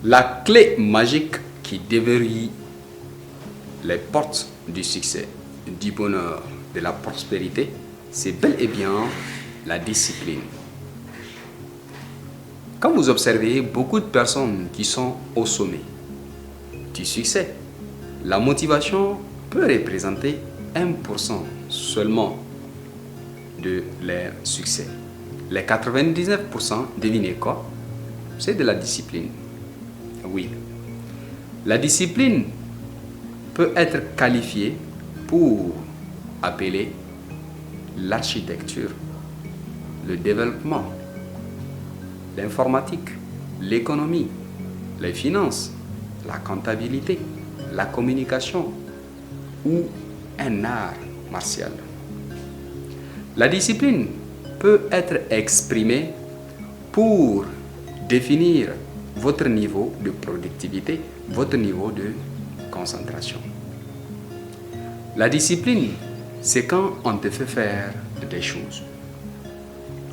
La clé magique qui déverrouille les portes du succès, du bonheur, de la prospérité, c'est bel et bien la discipline. Quand vous observez beaucoup de personnes qui sont au sommet du succès, la motivation peut représenter 1% seulement de leur succès. Les 99%, devinez quoi? C'est de la discipline. Oui. La discipline peut être qualifiée pour appeler l'architecture, le développement, l'informatique, l'économie, les finances, la comptabilité, la communication ou un art martial. La discipline peut être exprimée pour définir votre niveau de productivité, votre niveau de concentration. La discipline, c'est quand on te fait faire des choses.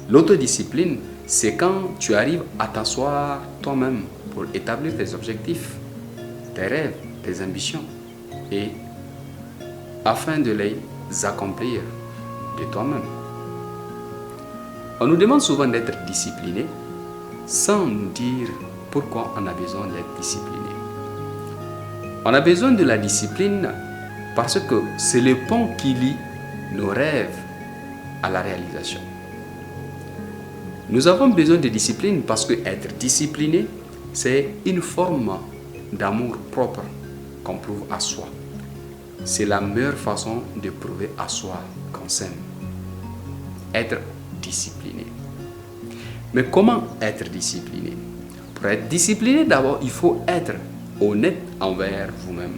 L'autodiscipline, c'est quand tu arrives à t'asseoir toi-même pour établir tes objectifs, tes rêves, tes ambitions et afin de les accomplir de toi-même. On nous demande souvent d'être discipliné sans nous dire pourquoi on a besoin d'être discipliné. On a besoin de la discipline parce que c'est le pont qui lie nos rêves à la réalisation. Nous avons besoin de discipline parce que être discipliné, c'est une forme d'amour propre qu'on prouve à soi. C'est la meilleure façon de prouver à soi qu'on s'aime. Être discipliné. Mais comment être discipliné? Pour être discipliné, d'abord, il faut être honnête envers vous-même.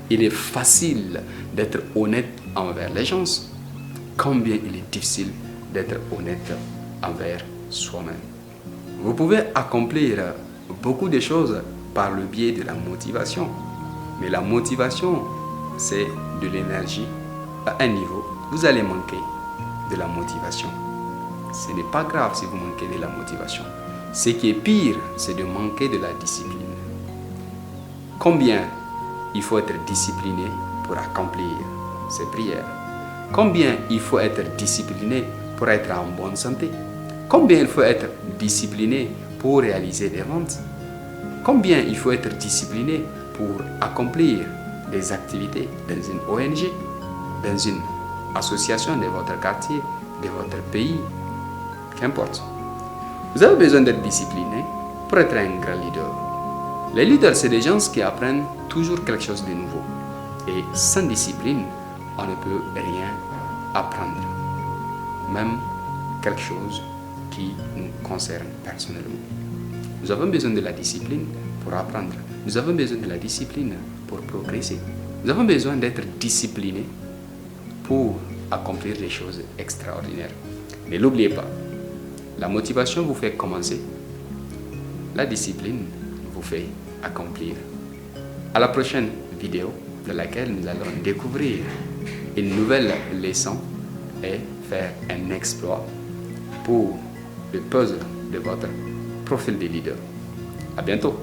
Il est facile d'être honnête envers les gens. Combien il est difficile d'être honnête envers soi-même. Vous pouvez accomplir beaucoup de choses par le biais de la motivation. Mais la motivation, c'est de l'énergie. À un niveau, vous allez manquer de la motivation. Ce n'est pas grave si vous manquez de la motivation. Ce qui est pire, c'est de manquer de la discipline. Combien il faut être discipliné pour accomplir ses prières? Combien il faut être discipliné pour être en bonne santé? Combien il faut être discipliné pour réaliser des ventes? Combien il faut être discipliné pour accomplir des activités dans une ONG, dans une association de votre quartier, de votre pays, qu'importe. Vous avez besoin d'être discipliné pour être un grand leader. Les leaders, c'est des gens qui apprennent toujours quelque chose de nouveau. Et sans discipline, on ne peut rien apprendre. Même quelque chose qui nous concerne personnellement. Nous avons besoin de la discipline pour apprendre. Nous avons besoin de la discipline pour progresser. Nous avons besoin d'être disciplinés pour accomplir des choses extraordinaires. Mais n'oubliez pas, la motivation vous fait commencer. La discipline vous fait accomplir. À la prochaine vidéo dans laquelle nous allons découvrir une nouvelle leçon et faire un exploit pour le puzzle de votre profil de leader. À bientôt.